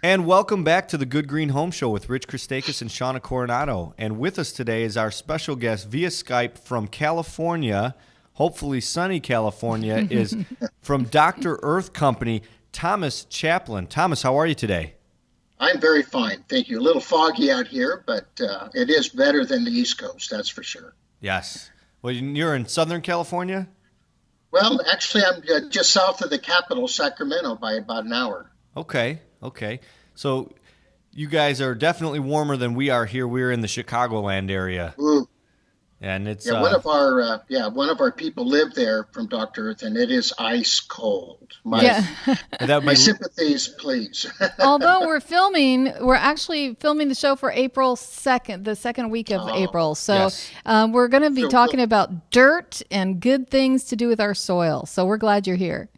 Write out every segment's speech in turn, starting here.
And welcome back to the Good Green Home Show with Rich Christakis and Shawna Coronado. And with us today is our special guest via Skype from California, hopefully sunny California, is from Dr. Earth Company, Thomas Chaplin. Thomas, how are you today? I'm very fine, thank you. A little foggy out here, but it is better than the East Coast, that's for sure. Yes. Well, you're in Southern California? Well, actually, I'm just south of the capital, Sacramento, by about an hour. Okay. So you guys are definitely warmer than we are here. We're in the Chicagoland area. Ooh. And it's one of our people live there from Dr. Earth, and it is ice cold. My sympathies, please. Although we're actually filming the show for April 2nd, the second week of April. So yes. We're going to be talking about dirt and good things to do with our soil. So we're glad you're here.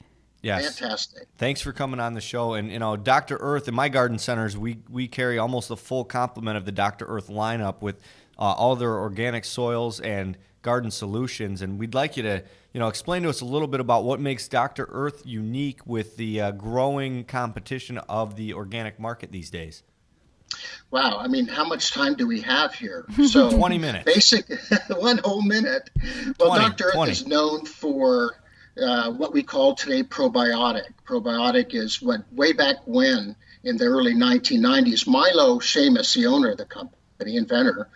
Yes. Fantastic. Thanks for coming on the show. And, Dr. Earth, in my garden centers, we carry almost the full complement of the Dr. Earth lineup with all their organic soils and garden solutions. And we'd like you to, explain to us a little bit about what makes Dr. Earth unique with the growing competition of the organic market these days. Wow. I mean, how much time do we have here? So 20 minutes. 1 whole minute. Well, 20, Dr. Earth 20. is known for what we call today probiotic. Probiotic is what way back when, in the early 1990s, Milo Seamus, the owner of the company, inventor,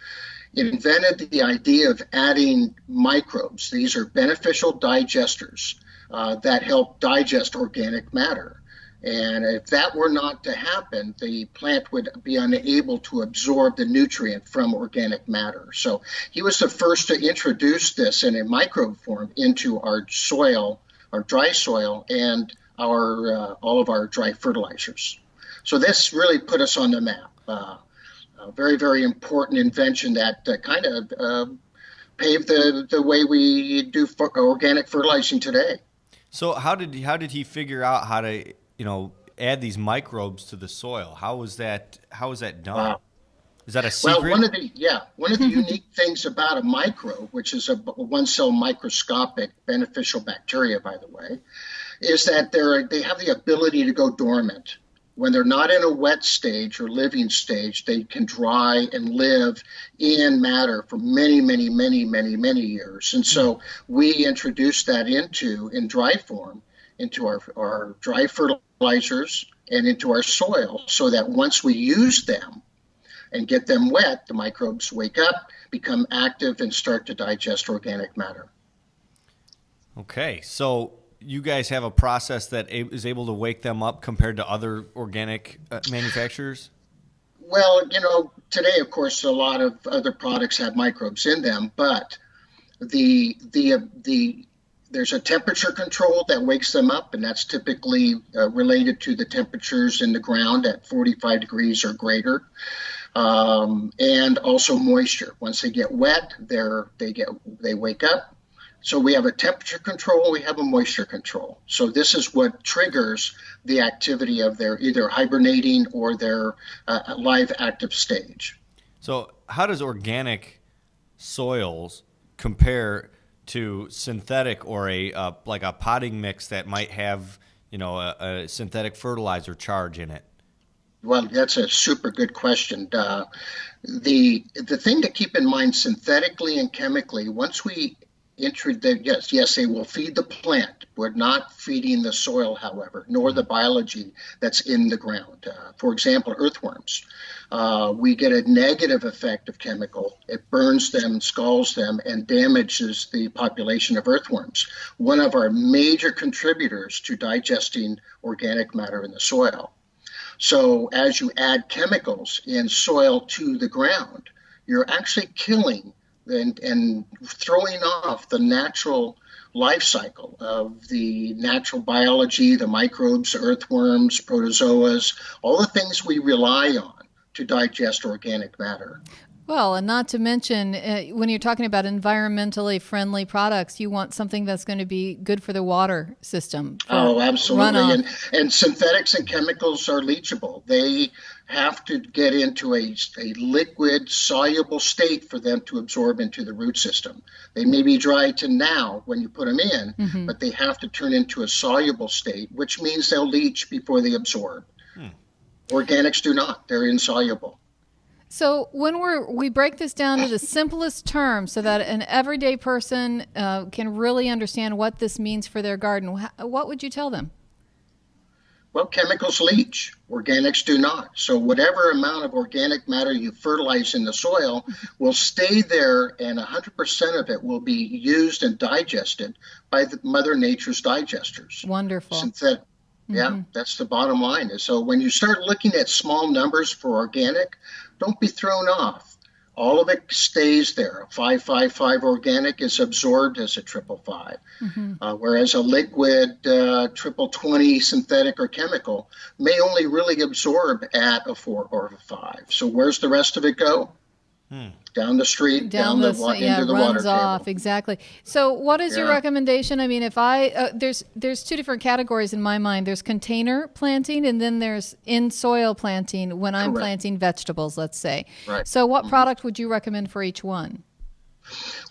invented the idea of adding microbes. These are beneficial digesters that help digest organic matter. And if that were not to happen, the plant would be unable to absorb the nutrient from organic matter. So he was the first to introduce this in a microbe form into our soil, our dry soil, and our all of our dry fertilizers. So this really put us on the map. A very, very important invention that kind of paved the way we do organic fertilizing today. So how did he figure out how to add these microbes to the soil? How was that done? Is that a secret? Well, one of the unique things about a microbe, which is a one-cell microscopic beneficial bacteria, by the way, is that they have the ability to go dormant. When they're not in a wet stage or living stage, they can dry and live in matter for many, many, many, many, many years. And so we introduced that in dry form into our dry fertilizers and into our soil, so that once we use them and get them wet, the microbes wake up, become active, and start to digest organic matter. Okay, so you guys have a process that is able to wake them up compared to other organic manufacturers? Well, today, of course, a lot of other products have microbes in them, but there's a temperature control that wakes them up, and that's typically related to the temperatures in the ground at 45 degrees or greater, and also moisture. Once they get wet, they wake up. So we have a temperature control, we have a moisture control. So this is what triggers the activity of their either hibernating or their live active stage. So how does organic soils compare to synthetic or like a potting mix that might have a synthetic fertilizer charge in it? Well, that's a super good question. The thing to keep in mind, synthetically and chemically, once we yes, they will feed the plant. We're not feeding the soil, however, nor the biology that's in the ground. For example, earthworms. We get a negative effect of chemical. It burns them, scalds them, and damages the population of earthworms, one of our major contributors to digesting organic matter in the soil. So as you add chemicals in soil to the ground, you're actually killing and throwing off the natural life cycle of the natural biology, the microbes, earthworms, protozoas, all the things we rely on to digest organic matter. Well, and not to mention, when you're talking about environmentally friendly products, you want something that's going to be good for the water system. Oh, absolutely. And synthetics and chemicals are leachable. They have to get into a liquid, soluble state for them to absorb into the root system. They may be dry to now when you put them in, but they have to turn into a soluble state, which means they'll leach before they absorb. Organics do not. They're insoluble. So when we break this down to the simplest terms so that an everyday person can really understand what this means for their garden, what would you tell them? Well, chemicals leach. Organics do not. So whatever amount of organic matter you fertilize in the soil will stay there, and 100% of it will be used and digested by the Mother Nature's digesters. Wonderful. Synthetic. Yeah, that's the bottom line. And so when you start looking at small numbers for organic, don't be thrown off. All of it stays there. A 555 organic is absorbed as a 555, whereas a liquid 2020 synthetic or chemical may only really absorb at a 4 or a 5. So where's the rest of it go? Down the street, into the water runs off. table. Exactly. So what is your recommendation? I mean, if there's two different categories in my mind. There's container planting, and then there's in soil planting when I'm planting vegetables, let's say. Right. So what product would you recommend for each one?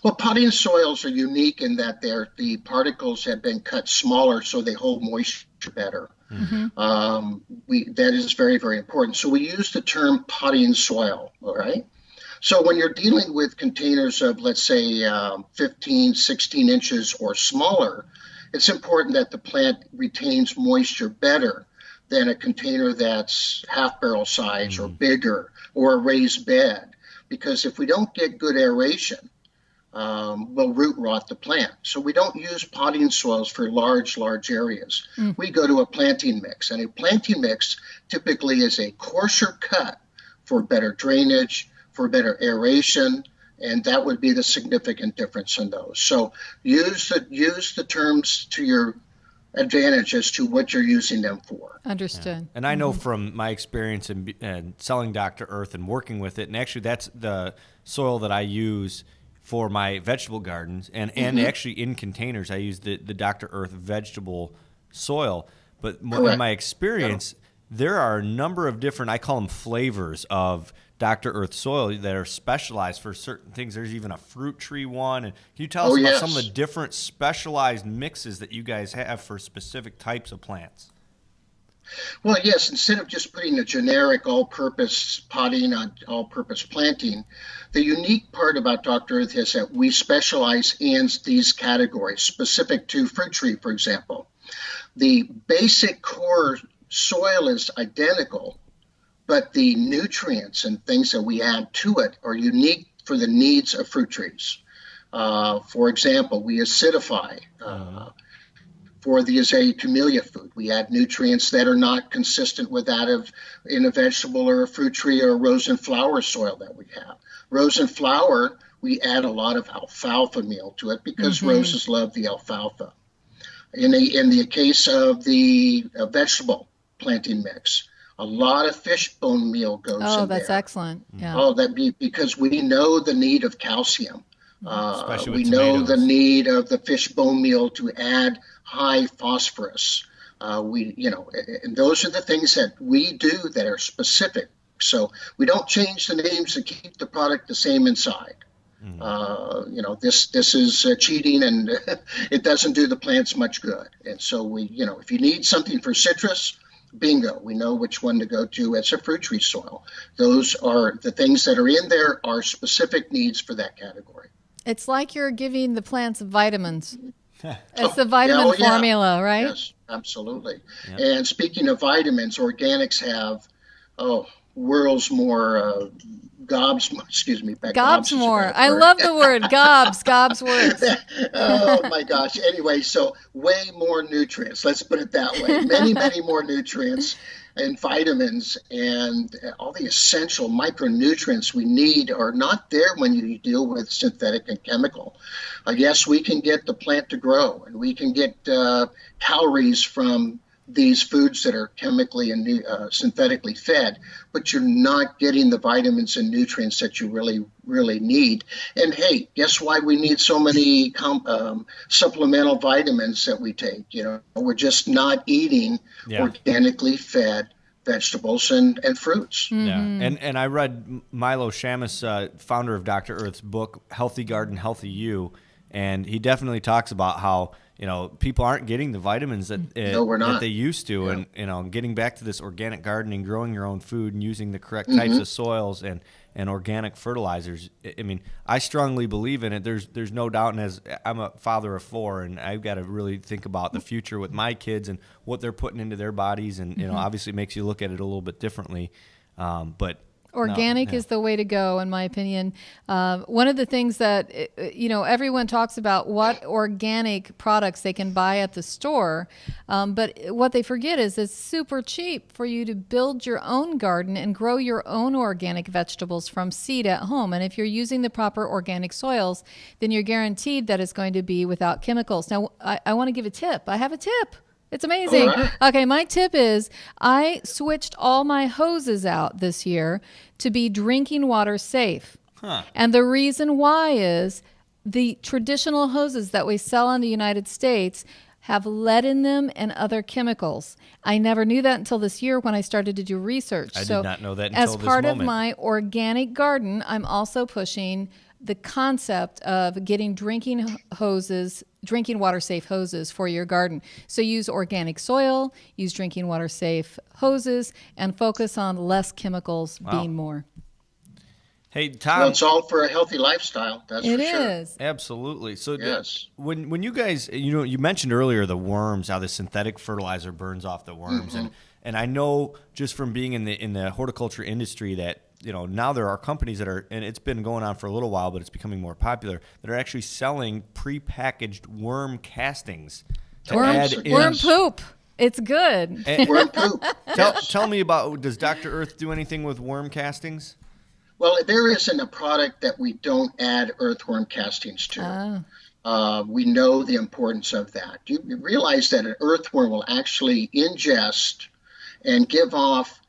Well, potting soils are unique in that the particles have been cut smaller so they hold moisture better. That is very, very important. So we use the term potting soil, all right? So when you're dealing with containers of, let's say, 15, 16 inches or smaller, it's important that the plant retains moisture better than a container that's half barrel size or bigger or a raised bed. Because if we don't get good aeration, we'll root rot the plant. So we don't use potting soils for large areas. We go to a planting mix. And a planting mix typically is a coarser cut for better drainage, for better aeration, and that would be the significant difference in those. So use the terms to your advantage as to what you're using them for. Understood. Yeah. And I know from my experience in selling Dr. Earth and working with it, and actually that's the soil that I use for my vegetable gardens, and actually in containers I use the Dr. Earth vegetable soil. But in my experience, there are a number of different, I call them flavors of Dr. Earth soil that are specialized for certain things. There's even a fruit tree one. And can you tell us about some of the different specialized mixes that you guys have for specific types of plants? Well, yes, instead of just putting a generic all-purpose potting on all-purpose planting, the unique part about Dr. Earth is that we specialize in these categories, specific to fruit tree, for example. The basic core soil is identical, but the nutrients and things that we add to it are unique for the needs of fruit trees. For example, we acidify. For the azalea camellia food, we add nutrients that are not consistent with that of in a vegetable or a fruit tree or a rose and flower soil that we have. Rose and flower, we add a lot of alfalfa meal to it because roses love the alfalfa. In the case of the vegetable planting mix, a lot of fish bone meal goes in there. Oh, that's excellent. Yeah. Oh, because we know the need of calcium. Especially we with know tomatoes. the need of the fish bone meal to add high phosphorus. And those are the things that we do that are specific. So we don't change the names to keep the product the same inside. This is cheating, and it doesn't do the plants much good. And so if you need something for citrus, bingo, we know which one to go to as a fruit tree soil. Those are the things that are in there are specific needs for that category. It's like you're giving the plants vitamins. It's the vitamin formula, right? Yes, absolutely. Yep. And speaking of vitamins, organics have, world's more gobs more. I love the word gobs words. Oh my gosh. Anyway, so way more nutrients. Let's put it that way. Many more nutrients and vitamins and all the essential micronutrients we need are not there when you deal with synthetic and chemical. Yes, we can get the plant to grow, and we can get calories from these foods that are chemically and synthetically fed, but you're not getting the vitamins and nutrients that you really need. And hey, guess why we need so many supplemental vitamins that we take? We're just not eating organically fed vegetables and fruits. Yeah, and I read Milo Shamus, founder of Dr. Earth's book, Healthy Garden, Healthy You, and he definitely talks about how people aren't getting the vitamins that No, we're that not. they used to, Yeah. and getting back to this organic gardening, growing your own food, and using the correct types of soils and organic fertilizers. I mean, I strongly believe in it. There's no doubt, and as I'm a father of 4, and I've got to really think about the future with my kids and what they're putting into their bodies, and obviously it makes you look at it a little bit differently, but. Organic is the way to go, in my opinion. One of the things that, everyone talks about what organic products they can buy at the store, but what they forget is it's super cheap for you to build your own garden and grow your own organic vegetables from seed at home. And if you're using the proper organic soils, then you're guaranteed that it's going to be without chemicals. Now, I want to give a tip. I have a tip. It's amazing. All right. Okay, my tip is I switched all my hoses out this year to be drinking water safe. And the reason why is the traditional hoses that we sell in the United States have lead in them and other chemicals. I never knew that until this year when I started to do research. I did not know that until as this part of moment. my organic garden, I'm also pushing the concept of getting drinking water safe hoses for your garden. So use organic soil, use drinking water safe hoses, and focus on less chemicals being more. Hey, Tom. Well, it's all for a healthy lifestyle. That's It for sure. is. Absolutely. So Yes. when you guys, you mentioned earlier the worms, how the synthetic fertilizer burns off the worms, and I know just from being in the horticulture industry that now there are companies that are, and it's been going on for a little while, but it's becoming more popular, that are actually selling prepackaged worm castings to add in. Worm poop. It's good. Worm poop. Tell me about, does Dr. Earth do anything with worm castings? Well, there isn't a product that we don't add earthworm castings to. We know the importance of that. You realize that an earthworm will actually ingest and give off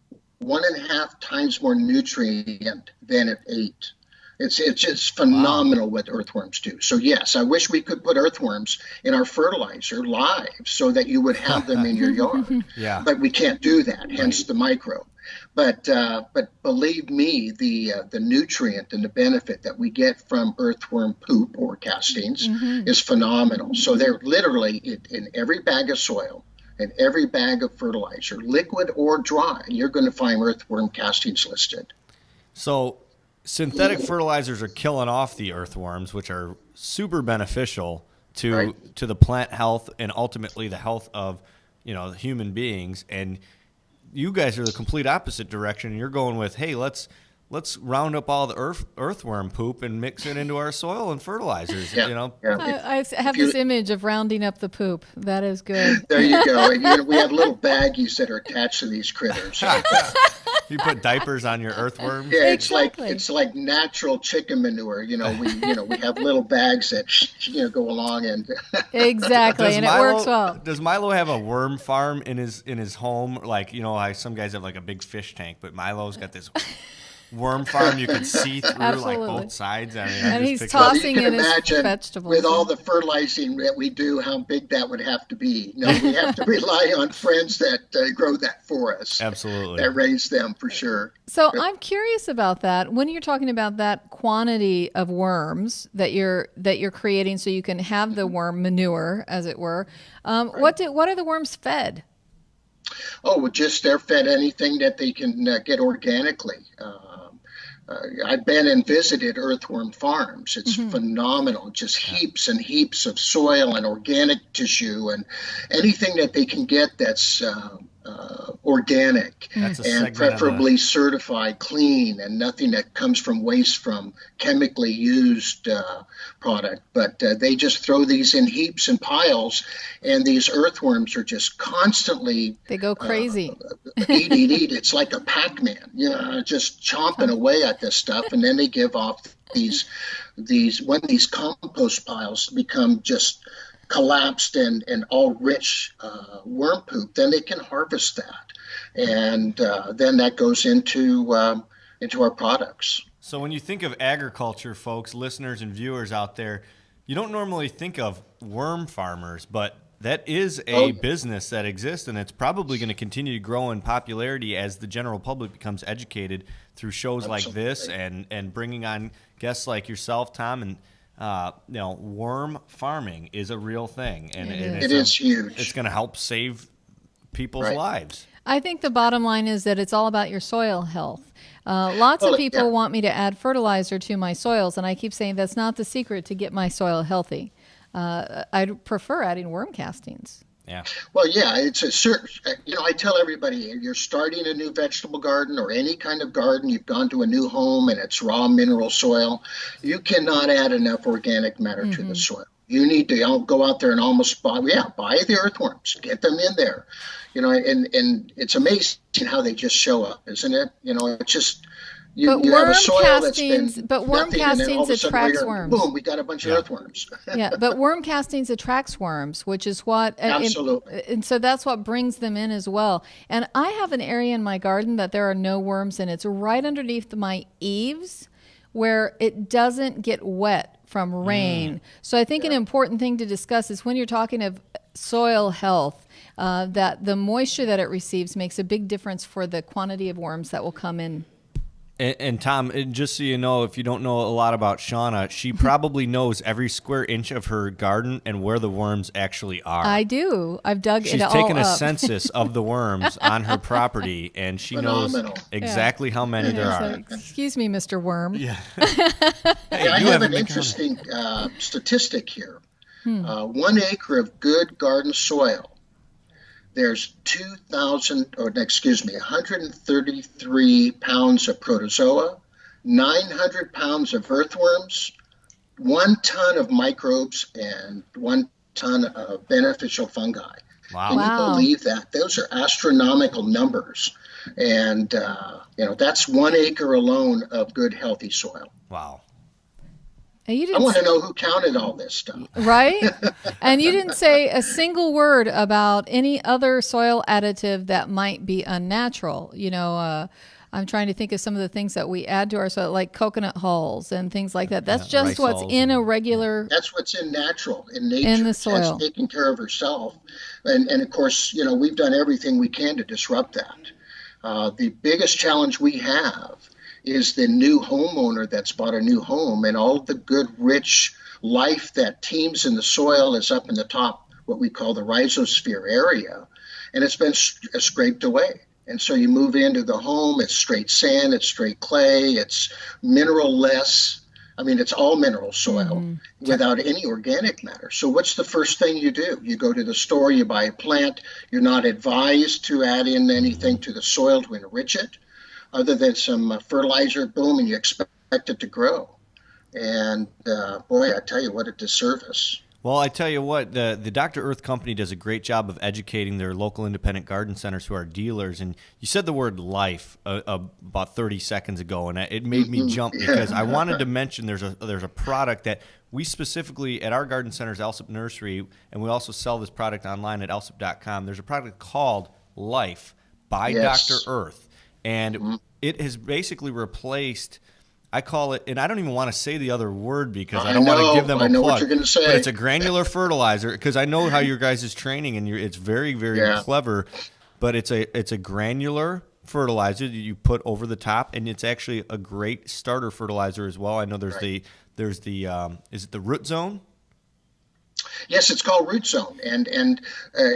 1.5 times more nutrient than it ate. It's just phenomenal what earthworms do. So yes, I wish we could put earthworms in our fertilizer live so that you would have them in your yard. Yeah. But we can't do that, hence the microbe. But believe me, the nutrient and the benefit that we get from earthworm poop or castings is phenomenal. So they're literally in every bag of soil, in every bag of fertilizer, liquid or dry, you're going to find earthworm castings listed. So synthetic fertilizers are killing off the earthworms, which are super beneficial to the plant health and ultimately the health of human beings. And you guys are the complete opposite direction. You're going with, hey, let's round up all the earthworm poop and mix it into our soil and fertilizers. Yeah. I have this image of rounding up the poop. That is good. There you go. And, we have little baggies that are attached to these critters. You put diapers on your earthworms. Yeah, Exactly. it's like natural chicken manure. We have little bags that go along and Exactly, and it works well. Does Milo have a worm farm in his home? Like some guys have like a big fish tank, but Milo's got this worm farm you can see through Absolutely. like both sides. I mean, And he's you tossing can in his imagine vegetables. with all the fertilizing that we do, how big that would have to be. No, we have to rely on friends that grow that for us. Absolutely. That raise them for sure. So I'm curious about that. When you're talking about that quantity of worms that you're creating, so you can have the worm manure, as it were. What are the worms fed? Oh, well, just they're fed anything that they can get organically. I've been and visited earthworm farms. It's phenomenal. Just heaps and heaps of soil and organic tissue and anything that they can get that's organic and preferably certified clean and nothing that comes from waste from chemically used product. But they just throw these in heaps and piles, and these earthworms are just constantly They go crazy. eat. It's like a Pac-Man, just chomping away at this stuff, and then they give off these when these compost piles become just collapsed and all rich worm poop, then they can harvest that, and then that goes into our products. So when you think of agriculture, folks, listeners and viewers out there, you don't normally think of worm farmers, but that is a business that exists, and it's probably going to continue to grow in popularity as the general public becomes educated through shows like this and bringing on guests like yourself, Tom. And worm farming is a real thing, and It is huge. It's going to help save people's Right. lives. I think the bottom line is that it's all about your soil health. Lots of people want me to add fertilizer to my soils, and I keep saying that's not the secret to get my soil healthy. I'd prefer adding worm castings. Yeah. Well, yeah, it's a certain, I tell everybody, if you're starting a new vegetable garden or any kind of garden, you've gone to a new home and it's raw mineral soil, you cannot add enough organic matter to the soil. You need to go out there and almost buy the earthworms, get them in there, and it's amazing how they just show up, isn't it? It's just, you have a soil that's been worm nothing, and then all of a castings sudden attracts worms. Boom, we got a bunch of earthworms. Yeah, but worm castings attracts worms, which is what Absolutely. and so that's what brings them in as well. And I have an area in my garden that there are no worms in. It's right underneath my eaves where it doesn't get wet from rain. So I think an important thing to discuss is when you're talking of soil health, that the moisture that it receives makes a big difference for the quantity of worms that will come in. And Tom, just so you know, if you don't know a lot about Shawna, she probably knows every square inch of her garden and where the worms actually are. I do. I've dug She's it all taken a up. census of the worms on her property, and she Phenomenal. knows exactly how many there It's are. like, excuse me, Mr. Worm. Yeah. Hey, I you have haven't an been interesting statistic here. 1 acre of good garden soil, there's 133 pounds of protozoa, 900 pounds of earthworms, 1 ton of microbes, and 1 ton of beneficial fungi. Wow. Can Wow. you believe that? Those are astronomical numbers. And, that's 1 acre alone of good, healthy soil. Wow. And you I didn't want to know who counted all this stuff. right? And you didn't say a single word about any other soil additive that might be unnatural. I'm trying to think of some of the things that we add to our soil, like coconut hulls and things like that. That's just rice what's hulls in a and- regular. That's what's in nature. In the soil. It's taking care of herself. And of course, we've done everything we can to disrupt that. The biggest challenge we have is the new homeowner that's bought a new home, and all the good, rich life that teems in the soil is up in the top, what we call the rhizosphere area, and it's been scraped away. And so you move into the home, it's straight sand, it's straight clay, it's mineral-less. I mean, it's all mineral soil without any organic matter. So what's the first thing you do? You go to the store, you buy a plant. You're not advised to add in anything to the soil to enrich it, other than some fertilizer, boom, and you expect it to grow. And boy, I tell you what a disservice. Well, I tell you what, the Dr. Earth Company does a great job of educating their local independent garden centers who are dealers. And you said the word life about 30 seconds ago, and it made me jump because I wanted to mention there's a product that we specifically at our garden centers, Alsip Nursery, and we also sell this product online at alsip.com. There's a product called Life by Dr. Earth. And it has basically replaced, I call it, and I don't even want to say the other word because I don't want to give them a plug. I know what you're going to say. But it's a granular fertilizer because I know how your guys' training and it's very, very clever. But it's a granular fertilizer that you put over the top, and it's actually a great starter fertilizer as well. I know there's is it the Root Zone? Yes, it's called Root Zone, and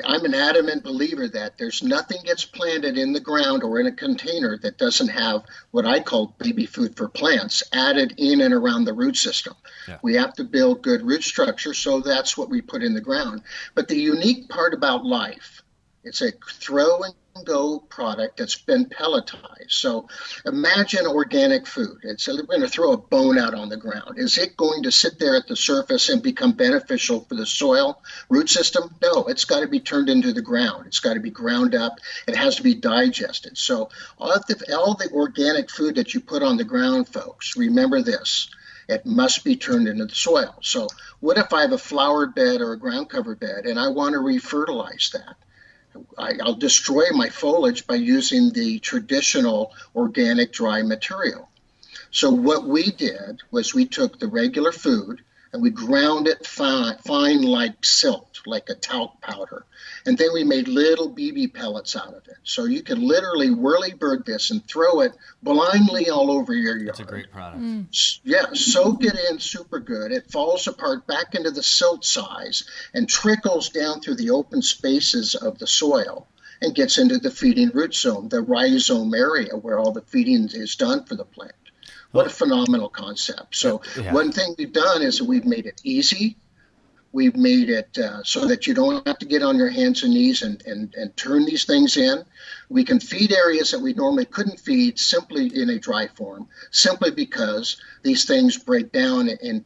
I'm an adamant believer that there's nothing gets planted in the ground or in a container that doesn't have what I call baby food for plants added in and around the root system. Yeah. We have to build good root structure, so that's what we put in the ground. But the unique part about Life, it's a throw and go product that's been pelletized. So imagine organic food. We're going to throw a bone out on the ground. Is it going to sit there at the surface and become beneficial for the soil root system? No, it's got to be turned into the ground. It's got to be ground up. It has to be digested. So all the organic food that you put on the ground, folks, remember this. It must be turned into the soil. So what if I have a flowered bed or a ground cover bed and I want to refertilize that? I'll destroy my foliage by using the traditional organic dry material. So what we did was we took the regular food, and we ground it fine like silt, like a talc powder. And then we made little BB pellets out of it. So you can literally whirly-bird this and throw it blindly all over your yard. That's a great product. Yeah, soak it in super good. It falls apart back into the silt size and trickles down through the open spaces of the soil and gets into the feeding root zone, the rhizome area where all the feeding is done for the plant. What a phenomenal concept. So one thing we've done is we've made it easy. We've made it so that you don't have to get on your hands and knees and turn these things in. We can feed areas that we normally couldn't feed simply in a dry form, simply because these things break down and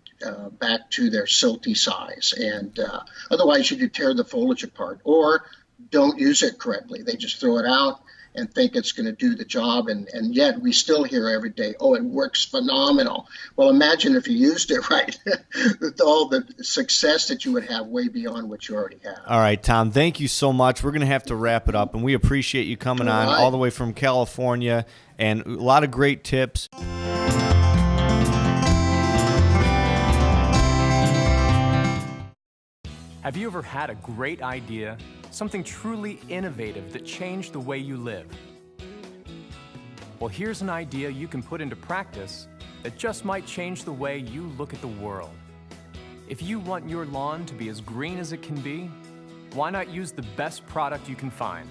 back to their silty size. And otherwise you could tear the foliage apart or don't use it correctly. They just throw it out and think it's going to do the job, and yet we still hear every day, oh, it works phenomenal. Well, imagine if you used it right, all the success that you would have way beyond what you already have. All right, Tom, thank you so much. We're going to have to wrap it up, and we appreciate you coming on all the way from California, and a lot of great tips. Have you ever had a great idea, something truly innovative that changed the way you live? Well, here's an idea you can put into practice that just might change the way you look at the world. If you want your lawn to be as green as it can be, why not use the best product you can find?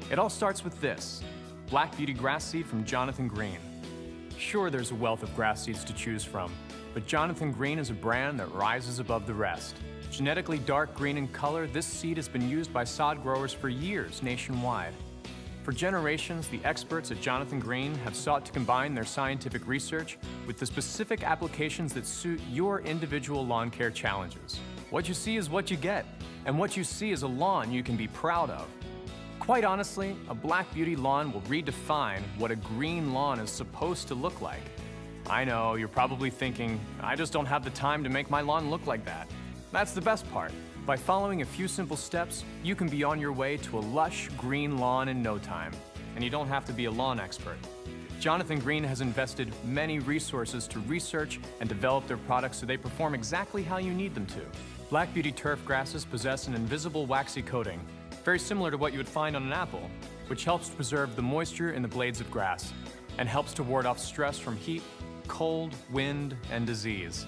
It all starts with this, Black Beauty grass seed from Jonathan Green. Sure, there's a wealth of grass seeds to choose from, but Jonathan Green is a brand that rises above the rest. Genetically dark green in color, this seed has been used by sod growers for years nationwide. For generations, the experts at Jonathan Green have sought to combine their scientific research with the specific applications that suit your individual lawn care challenges. What you see is what you get, and what you see is a lawn you can be proud of. Quite honestly, a Black Beauty lawn will redefine what a green lawn is supposed to look like. I know, you're probably thinking, I just don't have the time to make my lawn look like that. That's the best part. By following a few simple steps, you can be on your way to a lush green lawn in no time. And you don't have to be a lawn expert. Jonathan Green has invested many resources to research and develop their products so they perform exactly how you need them to. Black Beauty turf grasses possess an invisible waxy coating, very similar to what you would find on an apple, which helps to preserve the moisture in the blades of grass and helps to ward off stress from heat, cold, wind, and disease.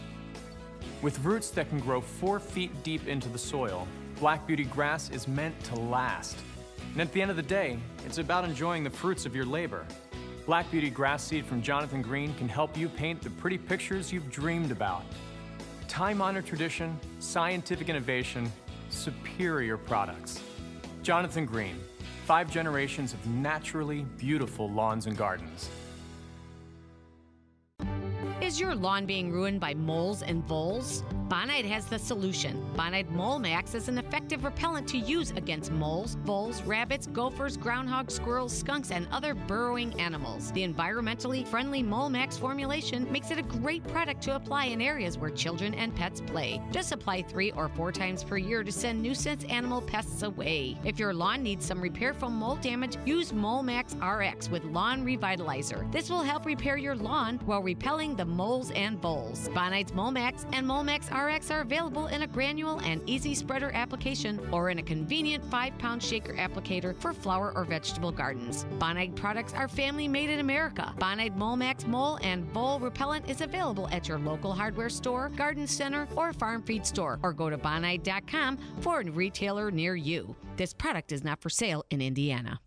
With roots that can grow 4 feet deep into the soil, Black Beauty grass is meant to last. And at the end of the day, it's about enjoying the fruits of your labor. Black Beauty grass seed from Jonathan Green can help you paint the pretty pictures you've dreamed about. Time-honored tradition, scientific innovation, superior products. Jonathan Green, 5 generations of naturally beautiful lawns and gardens. Is your lawn being ruined by moles and voles? Bonide has the solution. Bonide Mole Max is an effective repellent to use against moles, voles, rabbits, gophers, groundhogs, squirrels, skunks, and other burrowing animals. The environmentally friendly Mole Max formulation makes it a great product to apply in areas where children and pets play. Just apply 3 or 4 times per year to send nuisance animal pests away. If your lawn needs some repair from mold damage, use Mole Max RX with Lawn Revitalizer. This will help repair your lawn while repelling the moles and voles. Bonide's Mole Max and Mole Max RX are available in a granule and easy spreader application or in a convenient 5-pound shaker applicator for flower or vegetable gardens. Bonide products are family made in America. Bonide Mole Max Mole and Vole Repellent is available at your local hardware store, garden center, or farm feed store, or go to bonide.com for a retailer near you. This product is not for sale in Indiana.